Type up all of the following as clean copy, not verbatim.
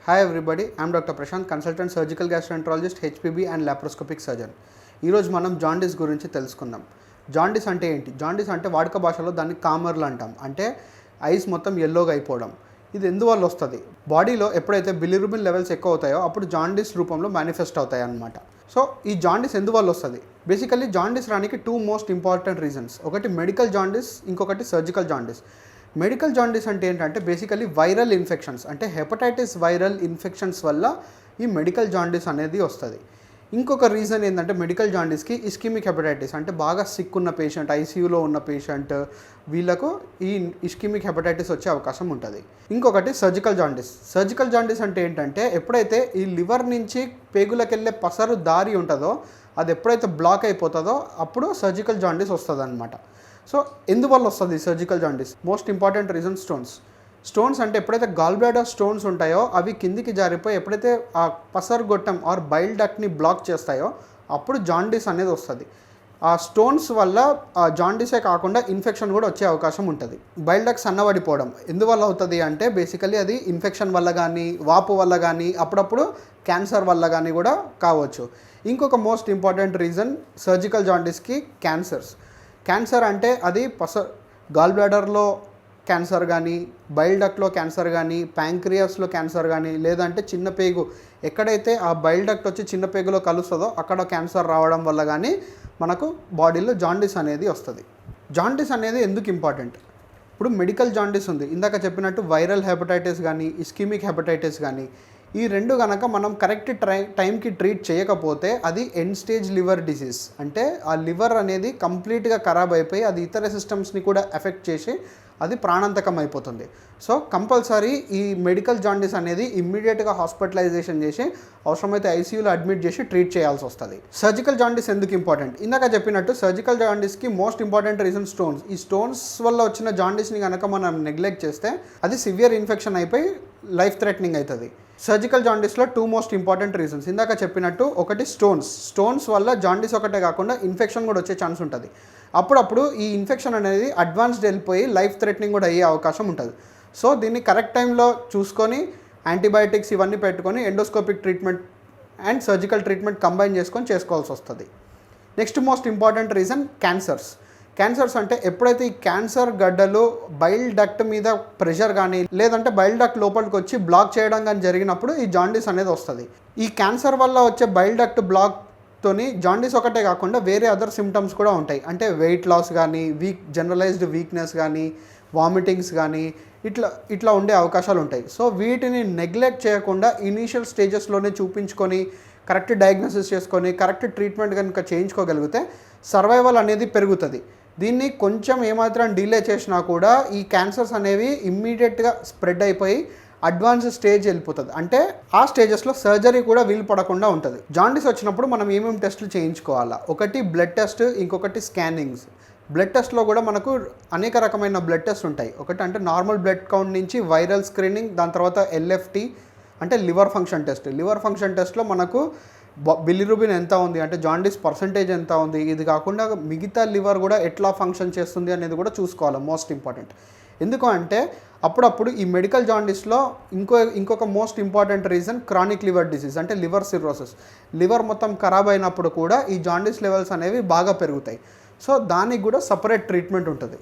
Hi everybody, I'm Dr. Prashant, consultant surgical gastroenterologist, HPB and laparoscopic surgeon. ఈరోజు మనం jaundice గురించి తెలుసుకుందాం. Jaundice అంటే ఏంటి? జాండీస్ అంటే వాడుక భాషలో దాన్ని కామర్లు అంటాం. అంటే ఐస్ మొత్తం ఎల్లోగా అయిపోవడం. ఇది ఎందువల్ల వస్తుంది? బాడీలో ఎప్పుడైతే బిలిరుబిన్ లెవెల్స్ ఎక్కువ అవుతాయో అప్పుడు జాండీస్ రూపంలో మేనిఫెస్ట్ అవుతాయి అన్నమాట. సో ఈ జాండీస్ ఎందువల్ల వస్తుంది? బేసికల్లీ జాండీస్ రానికి టూ మోస్ట్ ఇంపార్టెంట్ రీజన్స్. ఒకటి మెడికల్ జాండీస్, ఇంకొకటి సర్జికల్ జాండీస్. మెడికల్ జాండీస్ అంటే ఏంటంటే బేసికలీ వైరల్ ఇన్ఫెక్షన్స్, అంటే హెపటైటిస్ వైరల్ ఇన్ఫెక్షన్స్ వల్ల ఈ మెడికల్ జాండీస్ అనేది వస్తుంది. ఇంకొక రీజన్ ఏంటంటే మెడికల్ జాండీస్కి ఇస్కిమిక్ హెపటైటిస్, అంటే బాగా సిక్ ఉన్న పేషెంట్, ఐసీయూలో ఉన్న పేషెంట్, వీళ్ళకు ఈ ఇస్కిమిక్ హెపటైటిస్ వచ్చే అవకాశం ఉంటుంది. ఇంకొకటి సర్జికల్ జాండీస్. సర్జికల్ జాండీస్ అంటే ఏంటంటే ఎప్పుడైతే ఈ లివర్ నుంచి పేగులకు వెళ్ళే పసరు దారి ఉంటుందో అది ఎప్పుడైతే బ్లాక్ అయిపోతుందో అప్పుడు సర్జికల్ జాండీస్ వస్తుంది అనమాట. సో ఎందువల్ల వస్తుంది surgical jaundice? Most important reason stones అంటే ఎప్పుడైతే గాల్ బ్లాడర్ స్టోన్స్ ఉంటాయో అవి కిందికి జారిపోయి ఎప్పుడైతే ఆ పసరు గొట్టం ఆర్ బైల్ డక్ట్ని బ్లాక్ చేస్తాయో అప్పుడు జాండీస్ అనేది వస్తుంది. ఆ స్టోన్స్ వల్ల ఆ జాండీసే కాకుండా ఇన్ఫెక్షన్ కూడా వచ్చే అవకాశం ఉంటుంది. బైల్ డక్ట్ సన్నబడిపోవడం ఎందువల్ల అవుతుంది అంటే బేసికలీ అది ఇన్ఫెక్షన్ వల్ల కానీ, వాపు వల్ల కానీ, అప్పుడప్పుడు క్యాన్సర్ వల్ల కానీ కూడా కావచ్చు. ఇంకొక మోస్ట్ ఇంపార్టెంట్ రీజన్ సర్జికల్ జాండీస్కి క్యాన్సర్ అంటే అది గాల్ బ్లాడర్లో క్యాన్సర్ కానీ, బైల్ డక్ట్లో క్యాన్సర్ కానీ, ప్యాంక్రియాస్లో క్యాన్సర్ కానీ, లేదంటే చిన్న పేగు ఎక్కడైతే ఆ బైల్ డక్ట్ వచ్చి చిన్న పేగులో కలుస్తుందో అక్కడ క్యాన్సర్ రావడం వల్ల కానీ మనకు బాడీలో జాండీస్ అనేది వస్తుంది. జాండీస్ అనేది ఎందుకు ఇంపార్టెంట్? ఇప్పుడు మెడికల్ జాండీస్ ఉంది, ఇందాక చెప్పినట్టు వైరల్ హెపటైటిస్ కానీ, ఇస్కిమిక్ హెపటైటిస్ కానీ, ఈ రెండు కనుక మనం కరెక్ట్ టైంకి ట్రీట్ చేయకపోతే అది ఎండ్ స్టేజ్ లివర్ డిసీజ్, అంటే ఆ లివర్ అనేది కంప్లీట్గా ఖరాబ్ అయిపోయి అది ఇతర సిస్టమ్స్ని కూడా ఎఫెక్ట్ చేసి అది ప్రాణాంతకం అయిపోతుంది. సో కంపల్సరీ ఈ మెడికల్ జాండీస్ అనేది ఇమ్మీడియట్గా హాస్పిటలైజేషన్ చేసి అవసరమైతే ఐసీయూలో అడ్మిట్ చేసి ట్రీట్ చేయాల్సి వస్తుంది. సర్జికల్ జాండీస్ ఎందుకు ఇంపార్టెంట్? ఇందాక చెప్పినట్టు సర్జికల్ జాండీస్కి మోస్ట్ ఇంపార్టెంట్ రీజన్ స్టోన్స్. ఈ స్టోన్స్ వల్ల వచ్చిన జాండీస్ని కనుక మనం నెగ్లెక్ట్ చేస్తే అది సివియర్ ఇన్ఫెక్షన్ అయిపోయి లైఫ్ థ్రెటనింగ్ అవుతుంది. సర్జికల్ జాండీస్లో టూ మోస్ట్ ఇంపార్టెంట్ రీజన్స్ ఇందాక చెప్పినట్టు, ఒకటి స్టోన్స్ వల్ల జాండీస్ ఒకటే కాకుండా ఇన్ఫెక్షన్ కూడా వచ్చే ఛాన్స్ ఉంటుంది. అప్పుడప్పుడు ఈ ఇన్ఫెక్షన్ అనేది అడ్వాన్స్డ్ వెళ్ళిపోయి లైఫ్ థ్రెటనింగ్ కూడా అయ్యే అవకాశం ఉంటుంది. సో దీన్ని కరెక్ట్ టైంలో చూసుకొని యాంటీబయాటిక్స్ ఇవన్నీ పెట్టుకొని endoscopic treatment and surgical treatment combine చేసుకోవాల్సి వస్తుంది. Next most important reason cancers అంటే ఎప్పుడైతే ఈ క్యాన్సర్ గడ్డలు బైల్ డక్ట్ మీద ప్రెషర్ కానీ, లేదంటే బైల్ డక్ట్ లోపలికి వచ్చి బ్లాక్ చేయడం కానీ జరిగినప్పుడు ఈ జాండీస్ అనేది వస్తుంది. ఈ క్యాన్సర్ వల్ల వచ్చే బైల్ డక్ట్ బ్లాక్తోని జాండీస్ ఒకటే కాకుండా వేరే అదర్ సిమ్టమ్స్ కూడా ఉంటాయి. అంటే వెయిట్ లాస్ కానీ, జనరలైజ్డ్ వీక్నెస్ కానీ, వామిటింగ్స్ కానీ ఇట్లా ఉండే అవకాశాలు ఉంటాయి. సో వీటిని నెగ్లెక్ట్ చేయకుండా ఇనీషియల్ స్టేజెస్లోనే చూపించుకొని కరెక్ట్ డయాగ్నోసిస్ చేసుకొని కరెక్ట్ ట్రీట్మెంట్ కనుక చేయించుకోగలిగితే సర్వైవల్ అనేది పెరుగుతుంది. దీన్ని కొంచెం ఏమాత్రం డిలే చేసినా కూడా ఈ క్యాన్సర్స్ అనేవి ఇమ్మీడియట్గా స్ప్రెడ్ అయిపోయి అడ్వాన్స్ స్టేజ్ వెళ్ళిపోతుంది. అంటే ఆ స్టేజెస్లో సర్జరీ కూడా వీలు పడకుండా ఉంటుంది. జాండీస్ వచ్చినప్పుడు మనం ఏమేమి టెస్టులు చేయించుకోవాలా? ఒకటి బ్లడ్ టెస్ట్, ఇంకొకటి స్కానింగ్స్. బ్లడ్ టెస్ట్లో కూడా మనకు అనేక రకమైన బ్లడ్ టెస్ట్ ఉంటాయి. ఒకటి అంటే నార్మల్ బ్లడ్ కౌంట్ నుంచి వైరల్ స్క్రీనింగ్, దాని తర్వాత ఎల్ఎఫ్టీ అంటే లివర్ ఫంక్షన్ టెస్ట్లో మనకు బిలిరుబిన్ ఎంత ఉంది, అంటే జాండీస్ పర్సంటేజ్ ఎంత ఉంది, ఇది కాకుండా మిగతా లివర్ కూడా ఎట్లా ఫంక్షన్ చేస్తుంది అనేది కూడా చూసుకోవాలి. Most important. ఎందుకు అంటే అప్పుడప్పుడు ఈ మెడికల్ జాండీస్లో ఇంకొక most important reason chronic liver disease, అంటే లివర్ సిర్రోసిస్. లివర్ మొత్తం ఖరాబ్ అయినప్పుడు కూడా ఈ జాండీస్ లెవెల్స్ అనేవి బాగా పెరుగుతాయి. సో దానికి కూడా సపరేట్ ట్రీట్మెంట్ ఉంటుంది.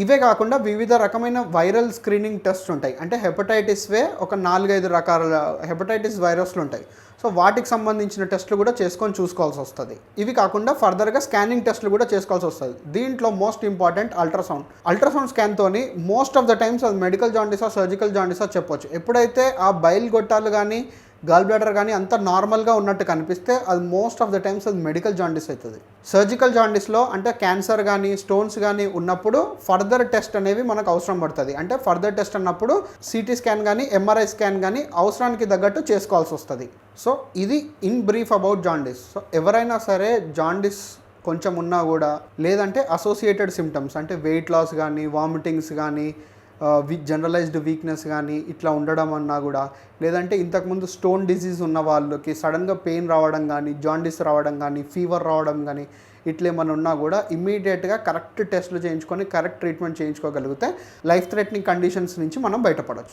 ఇవే కాకుండా వివిధ రకమైన వైరల్ స్క్రీనింగ్ టెస్ట్ ఉంటాయి. అంటే హెపటైటిస్వే ఒక 4-5 రకాల హెపటైటిస్ వైరస్లు ఉంటాయి. సో వాటికి సంబంధించిన టెస్టులు కూడా చూసుకోవాల్సి వస్తుంది. ఇవి కాకుండా ఫర్దర్గా స్కానింగ్ టెస్టులు కూడా చేసుకోవాల్సి వస్తుంది. దీంట్లో మోస్ట్ ఇంపార్టెంట్ అల్ట్రాసౌండ్ స్కాన్తోని మోస్ట్ ఆఫ్ ద టైమ్స్ అది మెడికల్ జాండీసా సర్జికల్ జాండీసా చెప్పొచ్చు. ఎప్పుడైతే ఆ బైల్ గొట్టాలు కానీ గాల్ బ్లాడర్ కానీ అంత నార్మల్గా ఉన్నట్టు కనిపిస్తే అది మోస్ట్ ఆఫ్ ద టైమ్స్ అది మెడికల్ జాండీస్ అవుతుంది. సర్జికల్ జాండీస్లో అంటే క్యాన్సర్ కానీ స్టోన్స్ కానీ ఉన్నప్పుడు ఫర్దర్ టెస్ట్ అనేవి మనకు అవసరం పడుతుంది. అంటే ఫర్దర్ టెస్ట్ అన్నప్పుడు సిటీ స్కాన్ కానీ ఎంఆర్ఐ స్కాన్ కానీ అవసరానికి తగ్గట్టు చేసుకోవాల్సి వస్తుంది. సో ఇది in brief about jaundice. So ఎవరైనా సరే జాండీస్ కొంచెం ఉన్నా కూడా, లేదంటే అసోసియేటెడ్ సిమ్టమ్స్ అంటే వెయిట్ లాస్ కానీ, వామిటింగ్స్ కానీ, జనరలైజ్డ్ వీక్నెస్ కానీ ఇట్లా ఉండడం అన్నా కూడా, లేదంటే ఇంతకుముందు స్టోన్ డిసీజ్ ఉన్న వాళ్ళకి సడన్గా పెయిన్ రావడం కానీ, జాండీస్ రావడం కానీ, ఫీవర్ రావడం కానీ ఇట్లేమన్నా ఉన్నా కూడా ఇమ్మీడియట్గా కరెక్ట్ టెస్టులు చేయించుకొని కరెక్ట్ ట్రీట్మెంట్ చేయించుకోగలిగితే లైఫ్ థ్రెటనింగ్ కండిషన్స్ నుంచి మనం బయటపడవచ్చు.